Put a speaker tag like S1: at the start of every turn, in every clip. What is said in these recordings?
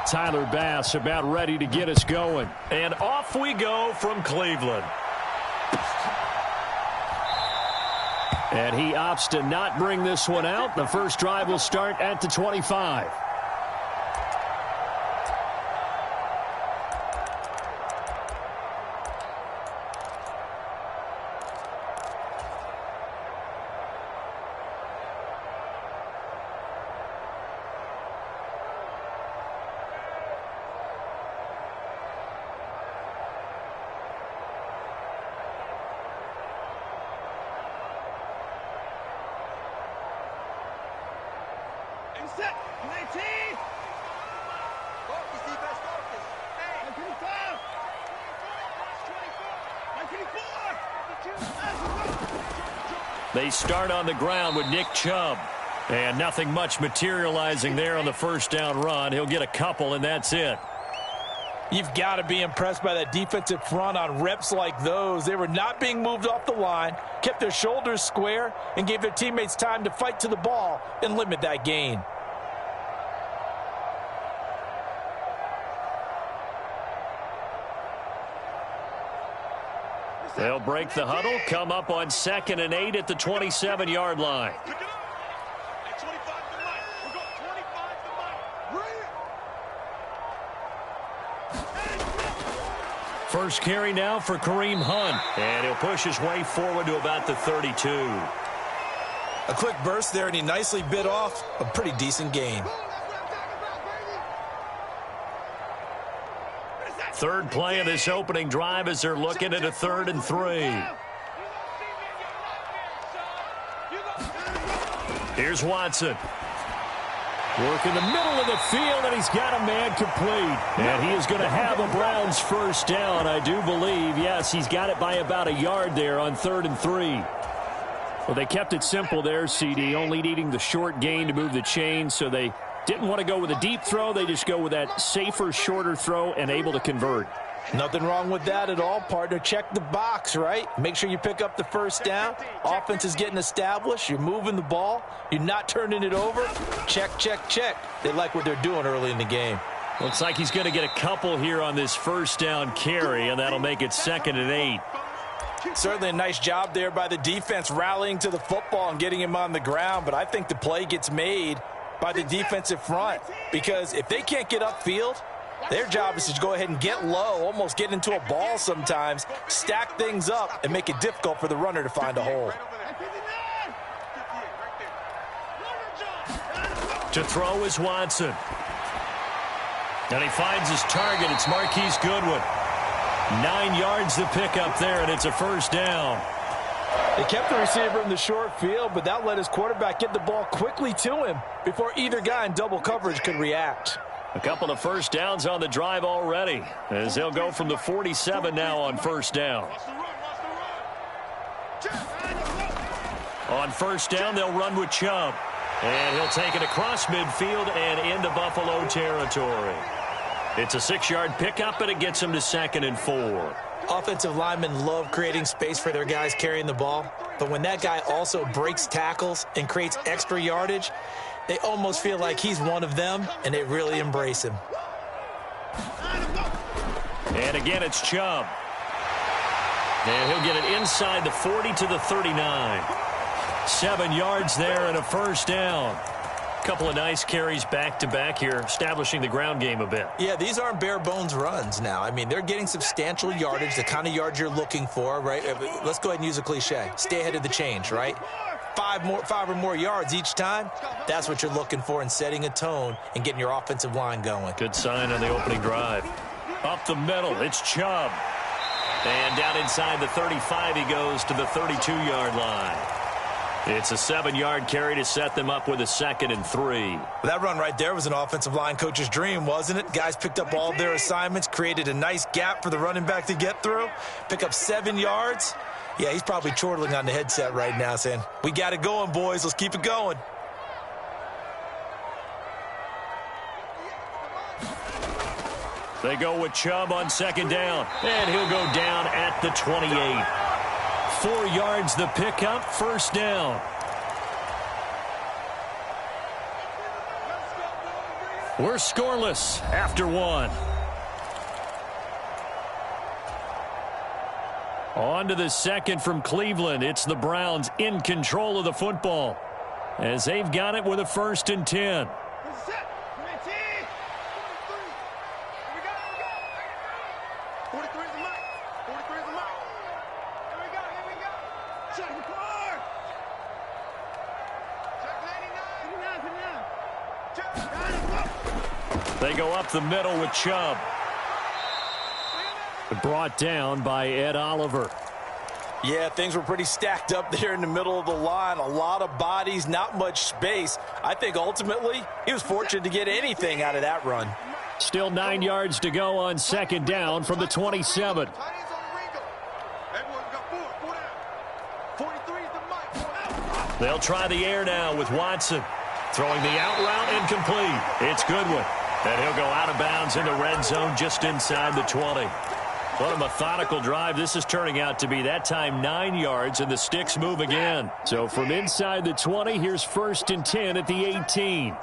S1: Tyler Bass about ready to get us going. And off we go from Cleveland. And he opts to not bring this one out. The first drive will start at the 25. They start on the ground with Nick Chubb. And nothing much materializing there on the first down run. He'll get a couple, and that's it.
S2: You've got to be impressed by that defensive front on reps like those. They were not being moved off the line, kept their shoulders square, and gave their teammates time to fight to the ball and limit that gain.
S1: They'll break the huddle, come up on 2nd and 8 at the 27-yard line. First carry now for Kareem Hunt, and he'll push his way forward to about the 32.
S2: A quick burst there, and he nicely bit off a pretty decent gain.
S1: Third play of this opening drive as they're looking at a 3rd and 3. Here's Watson. Work in the middle of the field, and he's got a man complete. And he is going to have a Browns first down, I do believe. Yes, he's got it by about a yard there on 3rd and 3. Well, they kept it simple there, CD, only needing the short gain to move the chain, so they didn't want to go with a deep throw. They just go with that safer, shorter throw and able to convert.
S2: Nothing wrong with that at all, partner. Check the box, right? Make sure you pick up the first down. Offense is getting established. You're moving the ball. You're not turning it over. Check, check, check. They like what they're doing early in the game.
S1: Looks like he's going to get a couple here on this first down carry, and that'll make it 2nd and 8.
S2: Certainly a nice job there by the defense rallying to the football and getting him on the ground, but I think the play gets made by the defensive front, because if they can't get upfield, their job is to go ahead and get low, almost get into a ball sometimes, stack things up, and make it difficult for the runner to find a hole.
S1: To throw is Watson. And he finds his target. It's Marquise Goodwin. 9 yards to pick up there, and it's a first down.
S2: They kept the receiver in the short field, but that let his quarterback get the ball quickly to him before either guy in double coverage could react.
S1: A couple of first downs on the drive already, as they'll go from the 47 now on first down. On first down, they'll run with Chubb. And he'll take it across midfield and into Buffalo territory. It's a 6-yard pickup, and it gets him to 2nd and 4.
S2: Offensive linemen love creating space for their guys carrying the ball, but when that guy also breaks tackles and creates extra yardage, they almost feel like he's one of them, and they really embrace him.
S1: And again, it's Chubb. And he'll get it inside the 40 to the 39. 7 yards there and a first down. Couple of nice carries back-to-back here, establishing the ground game a bit.
S2: Yeah, these aren't bare-bones runs now. I mean, they're getting substantial yardage, the kind of yards you're looking for, right? Let's go ahead and use a cliche. Stay ahead of the change, right? 5 or more yards each time, that's what you're looking for in setting a tone and getting your offensive line going.
S1: Good sign on the opening drive. Up the middle, it's Chubb. And down inside the 35, he goes to the 32-yard line. It's a 7-yard carry to set them up with a 2nd and 3.
S2: That run right there was an offensive line coach's dream, wasn't it? Guys picked up all of their assignments, created a nice gap for the running back to get through, pick up 7 yards. Yeah, he's probably chortling on the headset right now saying, we got it going, boys. Let's keep it going.
S1: They go with Chubb on 2nd down, and he'll go down at the 28. 4 yards the pickup, first down. We're scoreless after one. On to the second from Cleveland. It's the Browns in control of the football as they've got it with a 1st and 10. They go up the middle with Chubb. Brought down by Ed Oliver.
S2: Yeah, things were pretty stacked up there in the middle of the line. A lot of bodies, not much space. I think ultimately he was fortunate to get anything out of that run.
S1: Still 9 yards to go on 2nd down from the 27. They'll try the air now with Watson. Throwing the out route incomplete. It's Goodwin. And he'll go out of bounds in the red zone just inside the 20. What a methodical drive this is turning out to be. That time 9 yards, and the sticks move again. So from inside the 20, here's 1st and 10 at the 18.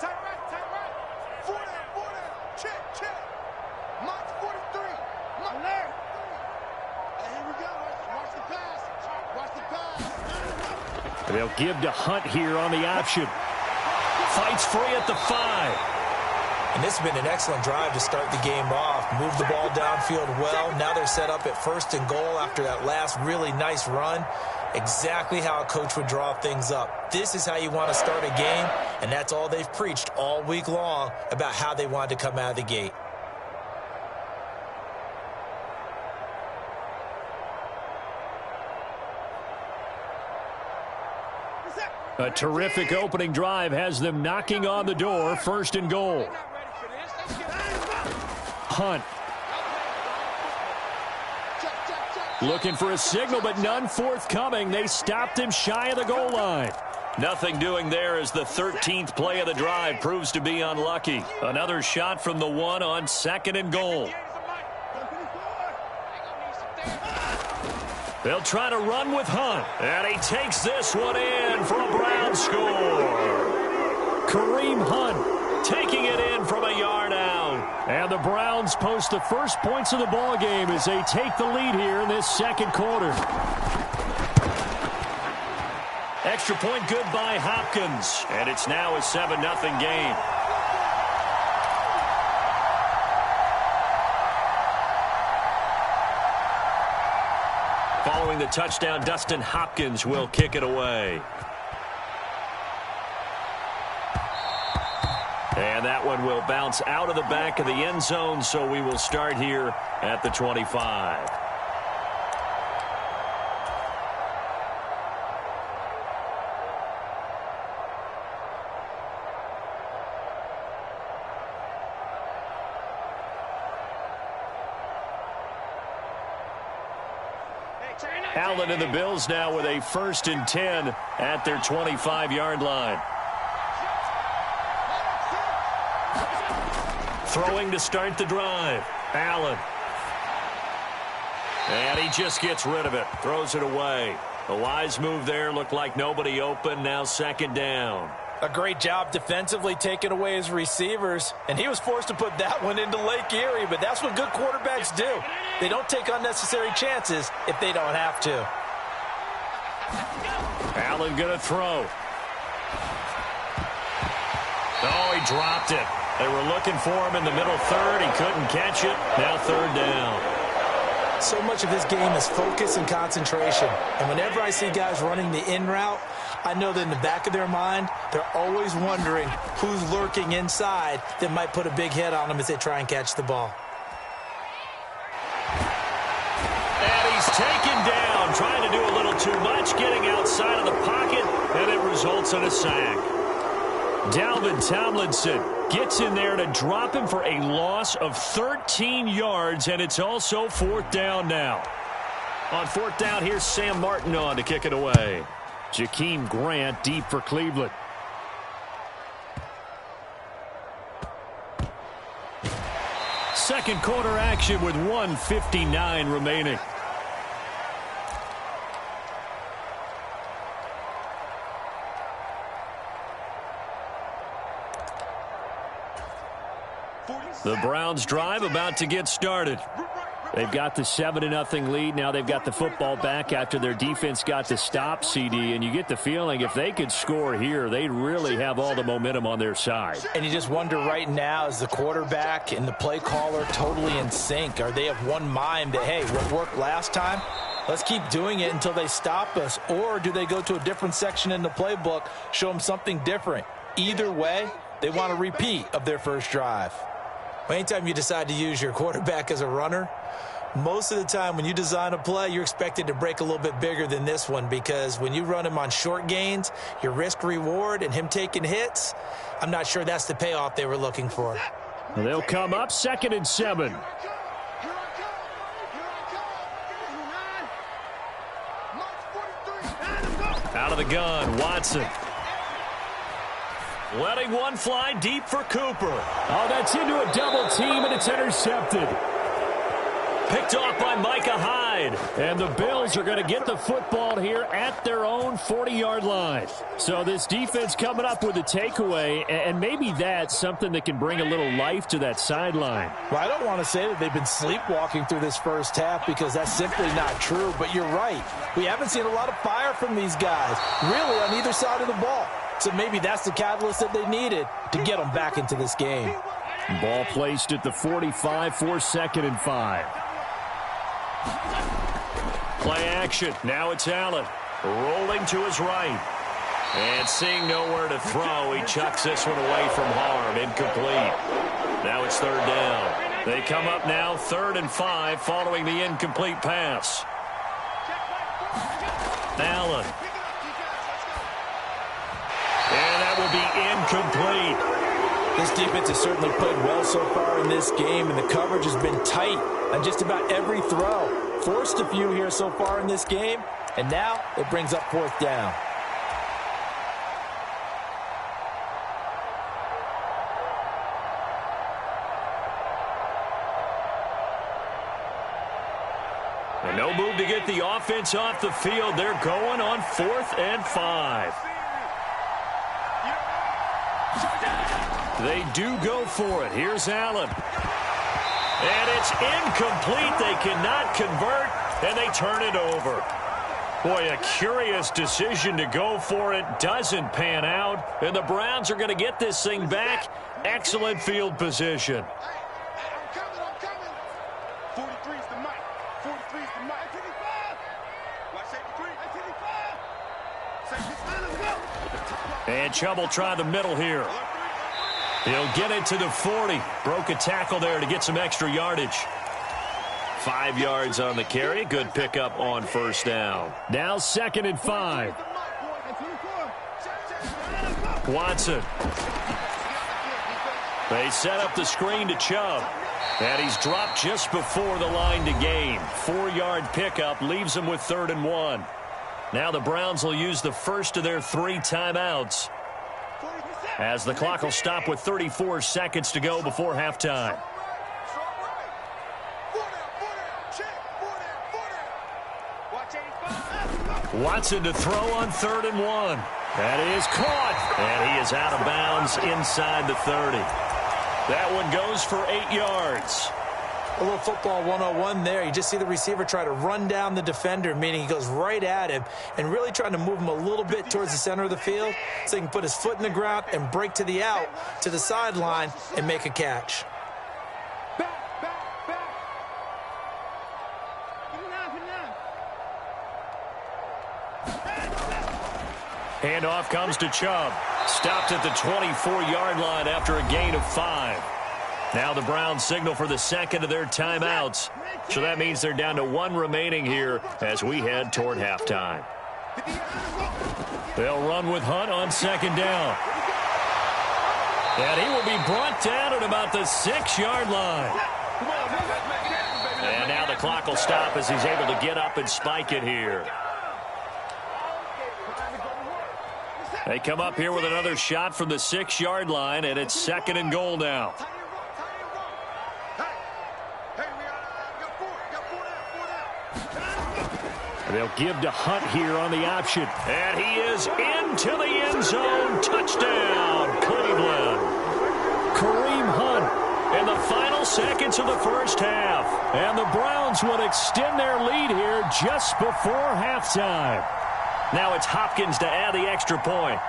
S1: They'll give to Hunt here on the option. Fights free at the 5.
S2: And this has been an excellent drive to start the game off. Move the ball downfield well. Now they're set up at 1st and goal after that last really nice run. Exactly how a coach would draw things up. This is how you want to start a game, and that's all they've preached all week long about how they wanted to come out of the gate.
S1: A terrific opening drive has them knocking on the door. 1st and goal. Hunt. Looking for a signal, but none forthcoming. They stopped him shy of the goal line. Nothing doing there as the 13th play of the drive proves to be unlucky. Another shot from the 1 on 2nd and goal. They'll try to run with Hunt. And he takes this one in for a Brown score. Kareem Hunt taking it in from a yard out. And the Browns post the first points of the ball game as they take the lead here in this 2nd quarter. Extra point good by Hopkins. And it's now a 7-0 game. Following the touchdown, Dustin Hopkins will kick it away. And that one will bounce out of the back of the end zone, so we will start here at the 25. Allen and the Bills now with a 1st and 10 at their 25-yard line. Throwing to start the drive. Allen. And he just gets rid of it. Throws it away. A wise move there. Looked like nobody open. Now 2nd down.
S2: A great job defensively taking away his receivers. And he was forced to put that one into Lake Erie. But that's what good quarterbacks do. They don't take unnecessary chances if they don't have to.
S1: Allen going to throw. Oh, he dropped it. They were looking for him in the middle 3rd. He couldn't catch it. Now 3rd down.
S2: So much of his game is focus and concentration. And whenever I see guys running the in route, I know that in the back of their mind, they're always wondering who's lurking inside that might put a big hit on them as they try and catch the ball.
S1: And he's taken down, trying to do a little too much, getting outside of the pocket, and it results in a sack. Dalvin Tomlinson gets in there to drop him for a loss of 13 yards, and it's also 4th down now. On 4th down, here's Sam Martin on to kick it away. Jakeem Grant deep for Cleveland. Second quarter action with 1:59 remaining. The Browns drive about to get started. They've got the 7-0 lead. Now they've got the football back after their defense got the stop, CD. And you get the feeling if they could score here, they really have all the momentum on their side.
S2: And you just wonder right now, is the quarterback and the play caller totally in sync? Are they of one mind that, hey, what worked last time? Let's keep doing it until they stop us. Or do they go to a different section in the playbook, show them something different? Either way, they want a repeat of their first drive. Anytime you decide to use your quarterback as a runner, most of the time when you design a play, you're expected to break a little bit bigger than this one, because when you run him on short gains, your risk-reward and him taking hits, I'm not sure that's the payoff they were looking for.
S1: They'll come up 2nd and 7. Out of the gun, Watson. Letting one fly deep for Cooper. Oh, that's into a double team, and it's intercepted. Picked off by Micah Hyde. And the Bills are going to get the football here at their own 40-yard line. So this defense coming up with a takeaway, and maybe that's something that can bring a little life to that sideline.
S2: Well, I don't want to say that they've been sleepwalking through this first half, because that's simply not true. But you're right. We haven't seen a lot of fire from these guys, really, on either side of the ball. So maybe that's the catalyst that they needed to get them back into this game.
S1: Ball placed at the 45 for 2nd and 5. Play action. Now it's Allen. Rolling to his right. And seeing nowhere to throw, he chucks this one away from harm. Incomplete. Now it's 3rd down. They come up now 3rd and 5 following the incomplete pass. Allen. And that will be incomplete.
S2: This defense has certainly played well so far in this game, and the coverage has been tight on just about every throw. Forced a few here so far in this game, and now it brings up 4th down.
S1: And no move to get the offense off the field. They're going on 4th and 5. They do go for it. Here's Allen. And it's incomplete. They cannot convert, and they turn it over. Boy, a curious decision to go for it. Doesn't pan out, and the Browns are going to get this thing back. Excellent field position. And Chubb will try the middle here. He'll get it to the 40. Broke a tackle there to get some extra yardage. 5 yards on the carry. Good pickup on 1st down. Now 2nd and 5. Watson. They set up the screen to Chubb. And he's dropped just before the line to gain. 4-yard pickup leaves him with 3rd and 1. Now the Browns will use the first of their 3 timeouts, as the clock will stop with 34 seconds to go before halftime. Watson to throw on 3rd and 1. That is caught, and he is out of bounds inside the 30. That one goes for 8 yards.
S2: A little football 101 there. You just see the receiver try to run down the defender, meaning he goes right at him and really trying to move him a little bit towards the center of the field so he can put his foot in the ground and break to the out, to the sideline, and make a catch.
S1: Handoff comes to Chubb. Stopped at the 24-yard line after a gain of 5. Now the Browns signal for the second of their timeouts. So that means they're down to 1 remaining here as we head toward halftime. They'll run with Hunt on 2nd down. And he will be brought down at about the 6-yard line. And now the clock will stop as he's able to get up and spike it here. They come up here with another shot from the 6-yard line, and it's 2nd and goal now. They'll give to Hunt here on the option. And he is into the end zone. Touchdown, Cleveland. Kareem Hunt. minutes of the first half. And the Browns would extend their lead here just before halftime. Now it's Hopkins to add the extra point.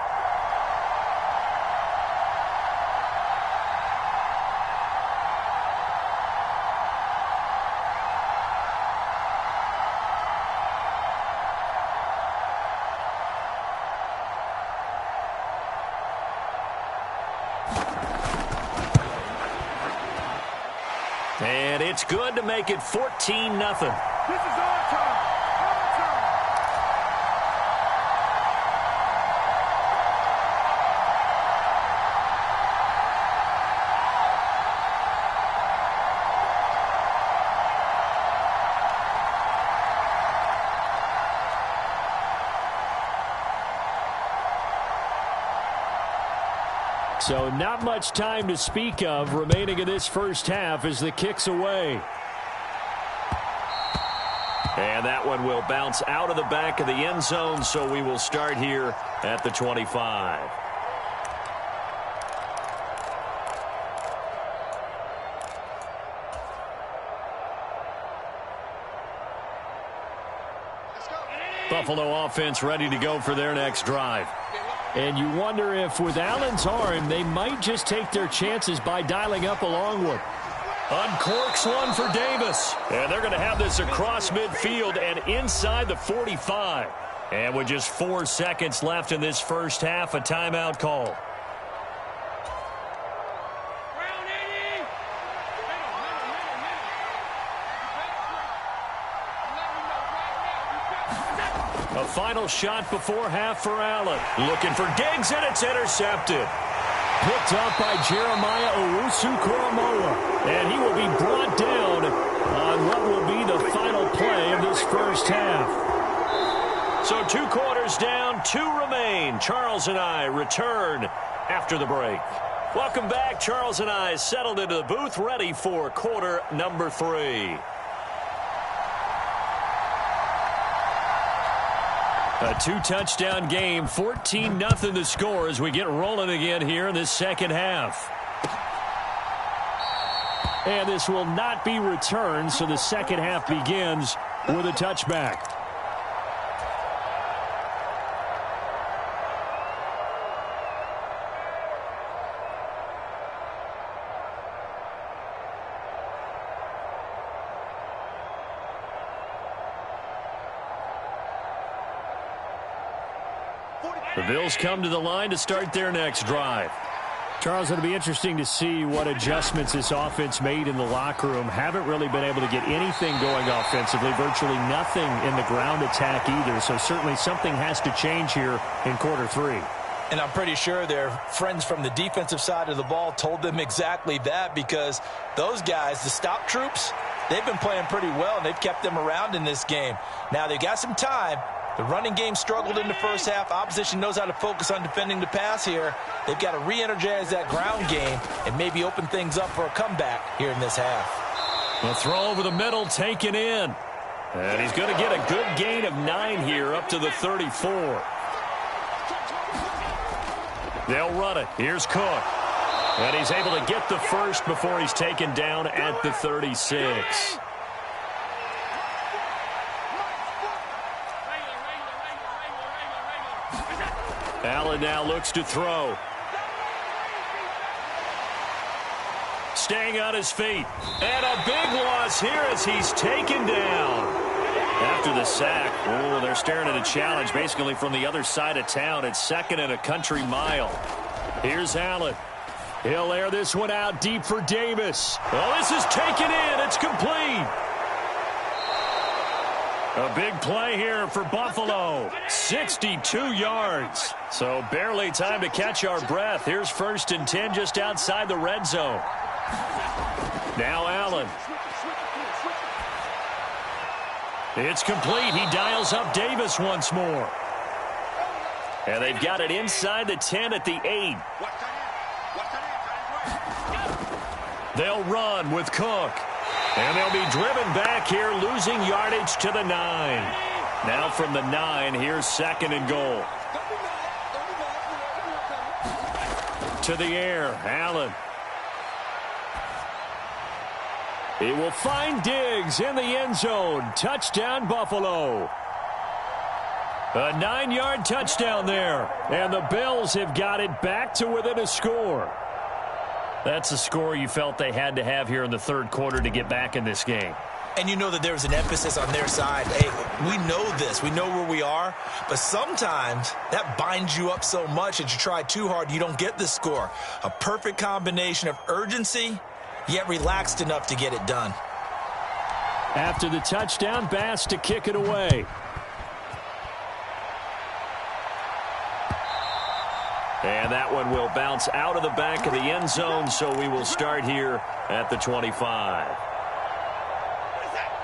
S1: And it's good to make it 14-0.
S3: This is our time.
S1: So not much time to speak of remaining in this first half as the kick's away. And that one will bounce out of the back of the end zone, so we will start here at the 25. Buffalo offense ready to go for their next drive. And you wonder if with Allen's arm, they might just take their chances by dialing up a long one. Uncorks one for Davis. And they're going to have this across midfield and inside the 45. And with just 4 seconds left in this first half, a timeout call. A final shot before half for Allen. Looking for Diggs, and it's intercepted. Picked up by Jeremiah Owusu-Koramoah. And he will be brought down on what will be the final play of this first half. So 2 quarters down, 2 remain. Charles and I return after the break. Welcome back. Charles and I settled into the booth, ready for quarter number 3. A 2-touchdown game, 14-0 the score as we get rolling again here in this second half. And this will not be returned, so the second half begins with a touchback. The Bills come to the line to start their next drive. Charles, it'll be interesting to see what adjustments this offense made in the locker room. Haven't really been able to get anything going offensively, virtually nothing in the ground attack either. So certainly something has to change here in quarter 3.
S2: And I'm pretty sure their friends from the defensive side of the ball told them exactly that, because those guys, the stop troops, they've been playing pretty well, and they've kept them around in this game. Now they've got some time. The running game struggled in the first half. Opposition knows how to focus on defending the pass here. They've got to re-energize that ground game and maybe open things up for a comeback here in this half.
S1: The throw over the middle taken in. And he's going to get a good gain of 9 here up to the 34. They'll run it. Here's Cook. And he's able to get the first before he's taken down at the 36. Allen now looks to throw. Staying on his feet. And a big loss here as he's taken down. After the sack, oh, they're staring at a challenge basically from the other side of town. It's 2nd and a country mile. Here's Allen. He'll air this one out deep for Davis. Oh, this is taken in. It's complete. A big play here for Buffalo. 62 yards. So barely time to catch our breath. Here's 1st and 10 just outside the red zone. Now Allen. It's complete. He dials up Davis once more. And they've got it inside the 10 at the 8. They'll run with Cook. And they'll be driven back here, losing yardage to the 9. Now from the 9, here's 2nd and goal. To the air, Allen. He will find Diggs in the end zone. Touchdown, Buffalo. A 9-yard touchdown there. And the Bills have got it back to within a score. That's a score you felt they had to have here in the third quarter to get back in this game.
S2: And you know that there's an emphasis on their side. Hey, we know this. We know where we are. But sometimes that binds you up so much that you try too hard, you don't get the score. A perfect combination of urgency, yet relaxed enough to get it done.
S1: After the touchdown, Bass to kick it away. And that one will bounce out of the back of the end zone, so we will start here at the 25.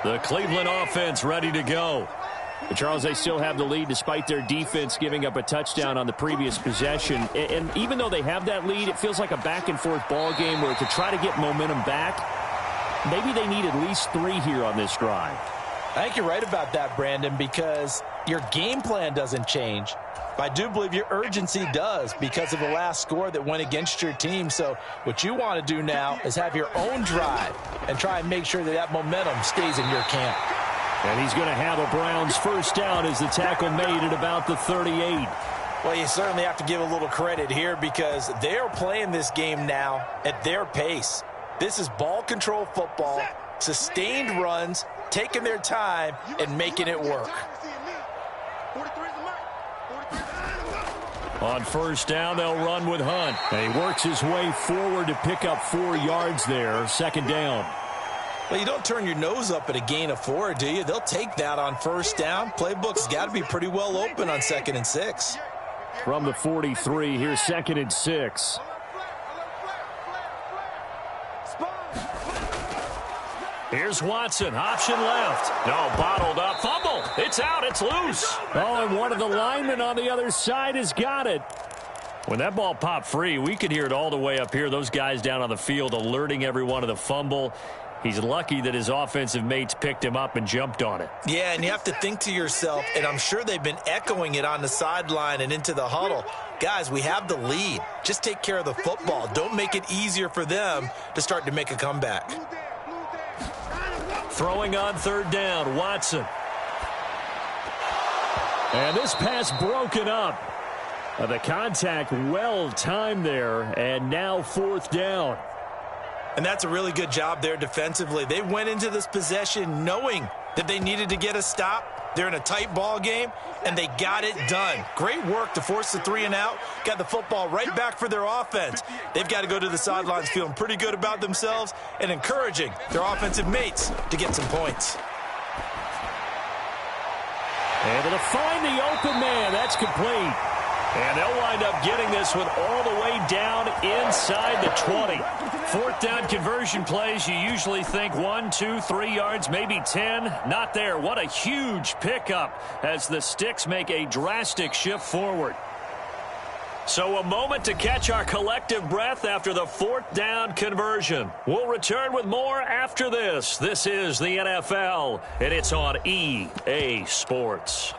S1: The Cleveland offense ready to go. But Charles, they still have the lead despite their defense giving up a touchdown on the previous possession. And even though they have that lead, it feels like a back-and-forth ball game where to try to get momentum back, maybe they need at least 3 here on this drive.
S2: I think you're right about that, Brandon, because your game plan doesn't change. But I do believe your urgency does because of the last score that went against your team. So what you want to do now is have your own drive and try and make sure that that momentum stays in your camp.
S1: And he's going to have a Browns first down as the tackle made at about the 38.
S2: Well, you certainly have to give a little credit here because they're playing this game now at their pace. This is ball control football, sustained runs, taking their time and making it work.
S1: On first down, they'll run with Hunt. And he works his way forward to pick up 4 yards there. Second down.
S2: Well, you don't turn your nose up at a gain of 4, do you? They'll take that on first down. Playbook's got to be pretty well open on 2nd and 6.
S1: From the 43, here's 2nd and 6. Here's Watson, option left. No, bottled up, fumble. It's out, it's loose. Oh, and one of the linemen on the other side has got it. When that ball popped free, we could hear it all the way up here. Those guys down on the field alerting everyone of the fumble. He's lucky that his offensive mates picked him up and jumped on it.
S2: Yeah, and you have to think to yourself, and I'm sure they've been echoing it on the sideline and into the huddle. Guys, we have the lead. Just take care of the football. Don't make it easier for them to start to make a comeback.
S1: Throwing on third down, Watson. And this pass broken up. The contact well timed there, and now 4th down.
S2: And that's a really good job there defensively. They went into this possession knowing that they needed to get a stop. They're in a tight ball game, and they got it done. Great work to force the 3 and out. Got the football right back for their offense. They've got to go to the sidelines feeling pretty good about themselves and encouraging their offensive mates to get some points.
S1: Able to find the open man. That's complete. And they'll wind up getting this one all the way down inside the 20. 4th down conversion plays, you usually think 1, 2, 3 yards, maybe 10. Not there. What a huge pickup as the Sticks make a drastic shift forward. So a moment to catch our collective breath after the 4th down conversion. We'll return with more after this. This is the NFL, and it's on EA Sports.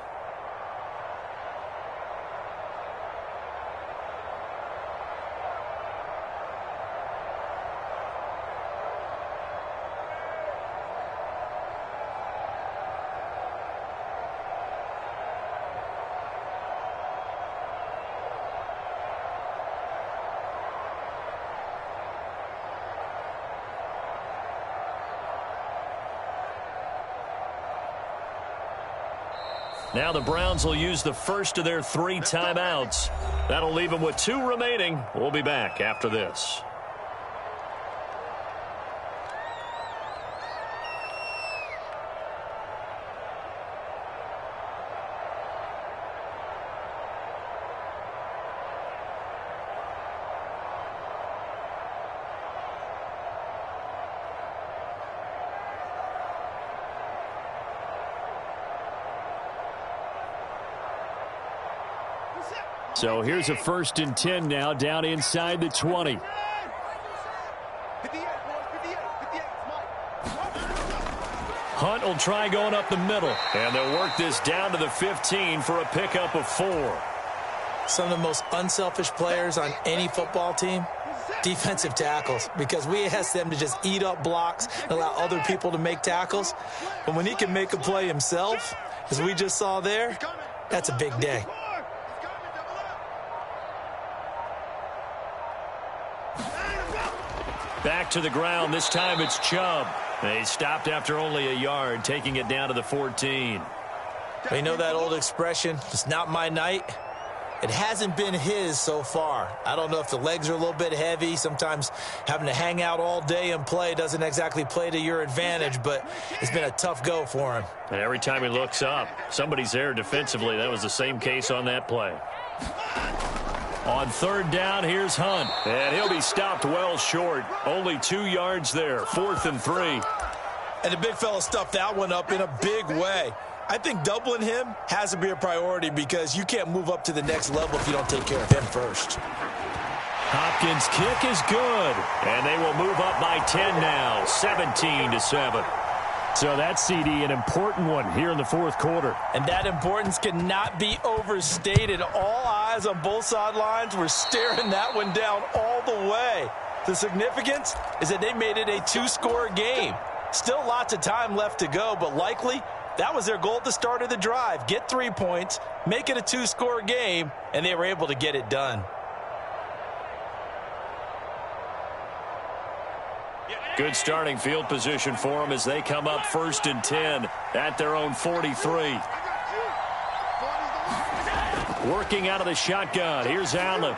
S1: Now the Browns will use the first of their 3 timeouts. That'll leave them with 2 remaining. We'll be back after this. So here's a 1st and 10 now down inside the 20. Hunt will try going up the middle. And they'll work this down to the 15 for a pickup of 4.
S2: Some of the most unselfish players on any football team, Defensive tackles, because we ask them to just eat up blocks and allow other people to make tackles. But when he can make a play himself, as we just saw there, that's a big day.
S1: Back to the ground. This time it's Chubb. They stopped after only a yard, taking it down to the 14.
S2: You know that old expression, it's not my night? It hasn't been his so far. I don't know if the legs are a little bit heavy. Sometimes having to hang out all day and play doesn't exactly play to your advantage, but it's been a tough go for him.
S1: And every time he looks up, somebody's there defensively. That was the same case on that play. On third down, here's Hunt. And he'll be stopped well short. Only 2 yards there, 4th and 3.
S2: And the big fella stuffed that one up in a big way. I think doubling him has to be a priority because you can't move up to the next level if you don't take care of him first.
S1: Hopkins' kick is good. And they will move up by 10 now, 17-7. So that's, CD, an important one here in the 4th quarter.
S2: And that importance cannot be overstated. All eyes on both sidelines were staring that one down all the way. The significance is that they made it a 2-score game. Still lots of time left to go, but likely that was their goal at the start of the drive. Get 3 points, make it a 2-score game, and they were able to get it done.
S1: Good starting field position for them as they come up 1st and 10 at their own 43. Working out of the shotgun. Here's Allen.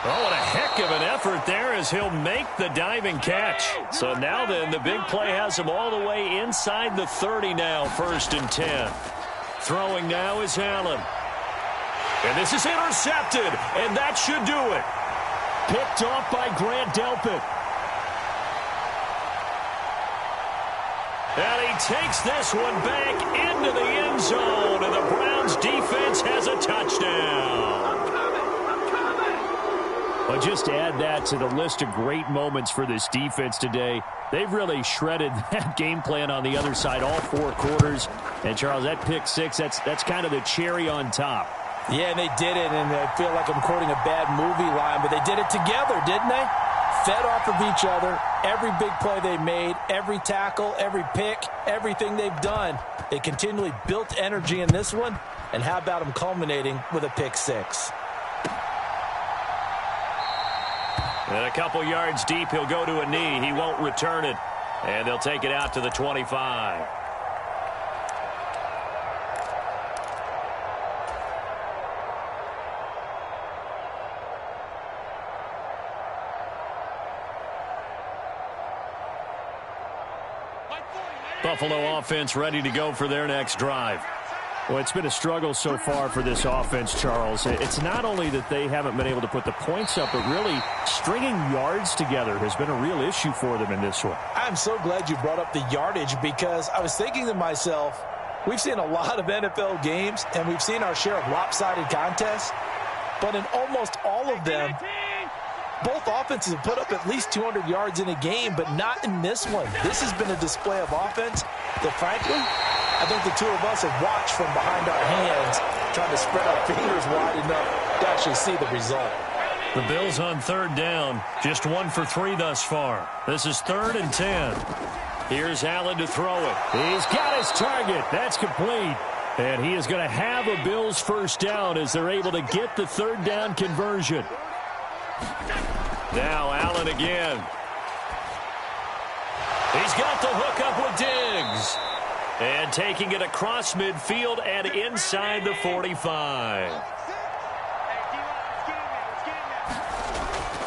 S1: Oh, what a heck of an effort there as he'll make the diving catch. So now then, the big play has him all the way inside the 30 now, 1st and 10. Throwing now is Allen. And this is intercepted, and that should do it. Picked off by Grant Delpit. And he takes this one back into the end zone, and the Browns defense has a touchdown. Well, just to add that to the list of great moments for this defense today. They've really shredded that game plan on the other side all 4 quarters. And, Charles, that pick 6, that's kind of the cherry on top.
S2: Yeah, and they did it, and I feel like I'm quoting a bad movie line, but they did it together, didn't they? Fed off of each other, every big play they made, every tackle, every pick, everything they've done. They continually built energy in this one, and how about them culminating with a pick 6?
S1: And a couple yards deep, he'll go to a knee. He won't return it, and they'll take it out to the 25. Buffalo offense ready to go for their next drive. Well, it's been a struggle so far for this offense, Charles. It's not only that they haven't been able to put the points up, but really stringing yards together has been a real issue for them in this one.
S2: I'm so glad you brought up the yardage because I was thinking to myself, we've seen a lot of NFL games and we've seen our share of lopsided contests, but in almost all of them, both offenses have put up at least 200 yards in a game, but not in this one. This has been a display of offense that, frankly, I think the two of us have watched from behind our hands, trying to spread our fingers wide enough to actually see the result.
S1: The Bills on 3rd down, just 1 for 3 thus far. This is 3rd and 10. Here's Allen to throw it. He's got his target. That's complete. And he is going to have a Bills first down as they're able to get the 3rd down conversion. Now Allen again. He's got the hook up with Diggs. And taking it across midfield and inside the 45.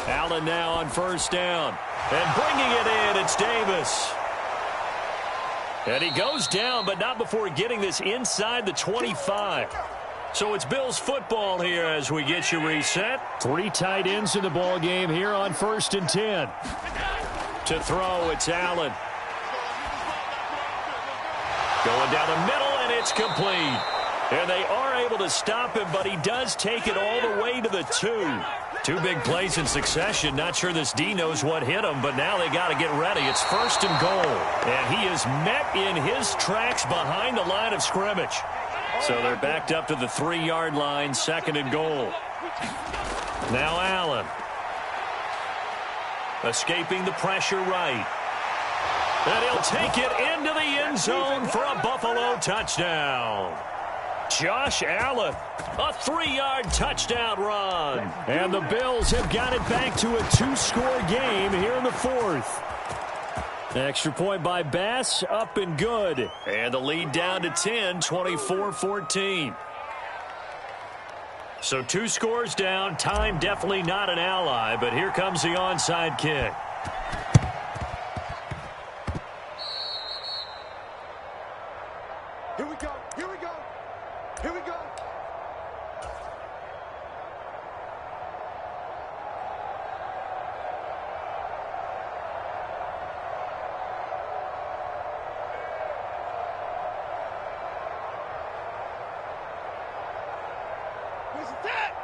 S1: Allen now on 1st down. And bringing it in, it's Davis. And he goes down, but not before getting this inside the 25. So it's Bills football here as we get you reset. 3 tight ends in the ball game here on 1st and 10. To throw, it's Allen. Going down the middle, and it's complete. And they are able to stop him, but he does take it all the way to the 2. 2 big plays in succession. Not sure this D knows what hit him, but now they got to get ready. It's 1st and goal. And he is met in his tracks behind the line of scrimmage. So they're backed up to the 3-yard line, 2nd and goal. Now Allen. Escaping the pressure right. And he'll take it into the end zone for a Buffalo touchdown. Josh Allen, a 3-yard touchdown run. And the Bills have got it back to a 2-score game here in the fourth. Extra point by Bass, up and good. And the lead down to 10, 24-14. So 2 scores down. Time definitely not an ally, but here comes the onside kick.
S3: Here we go. Here we go. Here we go.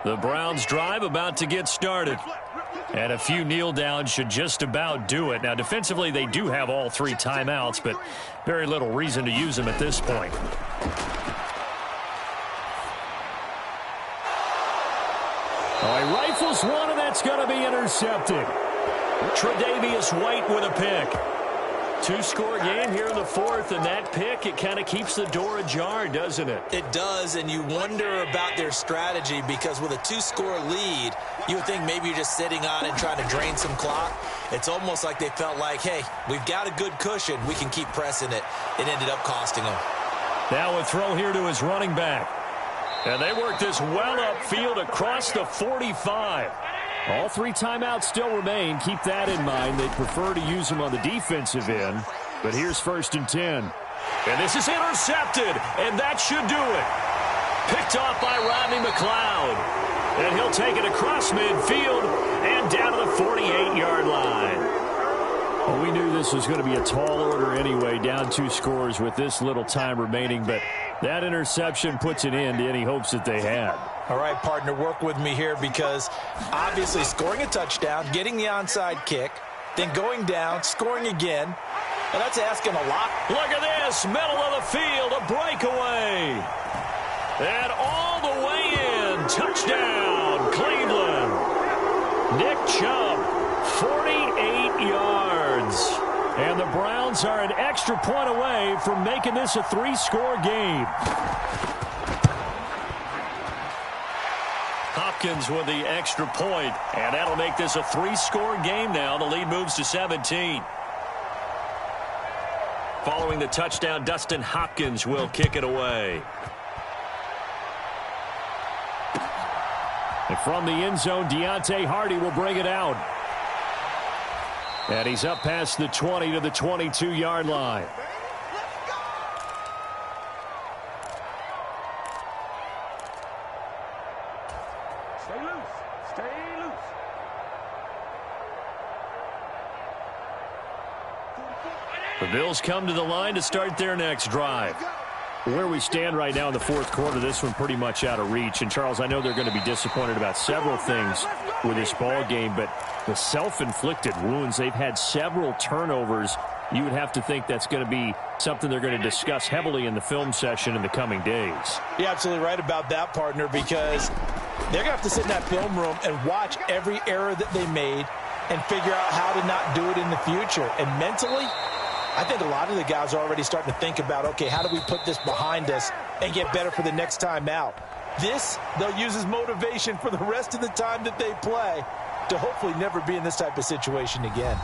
S1: The Browns drive about to get started. And a few kneel downs should just about do it. Now, defensively, they do have all 3 timeouts, but very little reason to use them at this point. Oh, he rifles one, and that's going to be intercepted. Tre'Davious White with a pick. 2-score game here in the fourth, and that pick, it kind of keeps the door ajar, doesn't it?
S2: It does, and you wonder about their strategy because with a 2-score lead, you would think maybe you're just sitting on it trying to drain some clock. It's almost like they felt like, hey, we've got a good cushion. We can keep pressing it. It ended up costing them.
S1: Now a throw here to his running back. And they work this well upfield across the 45. All 3 timeouts still remain. Keep that in mind. They prefer to use them on the defensive end. But here's 1st and 10. And this is intercepted. And that should do it. Picked off by Rodney McLeod. And he'll take it across midfield and down to the 48-yard line. Well, we knew this was going to be a tall order anyway. Down 2 scores with this little time remaining. But that interception puts an end to any hopes that they had.
S2: All right, partner, work with me here because obviously scoring a touchdown, getting the onside kick, then going down, scoring again. Well, that's asking a lot.
S1: Look at this, middle of the field, a breakaway. And all the way in, touchdown, Cleveland. Nick Chubb, 48 yards. And the Browns are an extra point away from making this a 3-score game. Hopkins with the extra point, and that'll make this a 3-score game now. The lead moves to 17. Following the touchdown, Dustin Hopkins will kick it away. And from the end zone, Deontay Hardy will bring it out. And he's up past the 20 to the 22-yard line.
S3: Stay loose. Stay loose.
S1: The Bills come to the line to start their next drive. Where we stand right now in the fourth quarter, this one pretty much out of reach. And, Charles, I know they're going to be disappointed about several things with this ball game, but the self-inflicted wounds, they've had several turnovers. You would have to think that's going to be something they're going to discuss heavily in the film session in the coming days.
S2: You're absolutely right about that, partner, because they're going to have to sit in that film room and watch every error that they made and figure out how to not do it in the future. And mentally, I think a lot of the guys are already starting to think about, okay, how do we put this behind us and get better for the next time out? This, they'll use as motivation for the rest of the time that they play to hopefully never be in this type of situation again.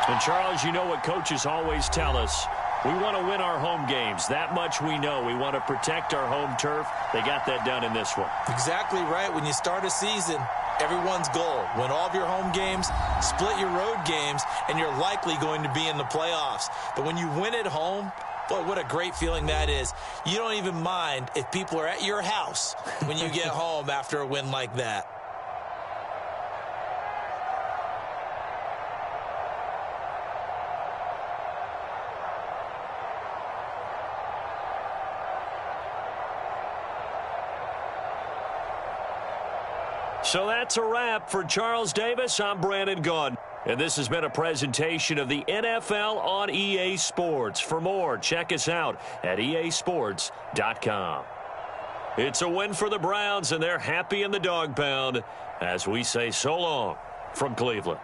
S1: And, Charles, you know what coaches always tell us. We want to win our home games. That much we know. We want to protect our home turf. They got that done in this one.
S2: Exactly right. When you start a season, everyone's goal, win all of your home games, split your road games, and you're likely going to be in the playoffs. But when you win at home, boy, what a great feeling that is. You don't even mind if people are at your house when you get home after a win like that.
S1: So that's a wrap for Charles Davis. I'm Brandon Gunn. And this has been a presentation of the NFL on EA Sports. For more, check us out at easports.com. It's a win for the Browns, and they're happy in the dog pound as we say so long from Cleveland.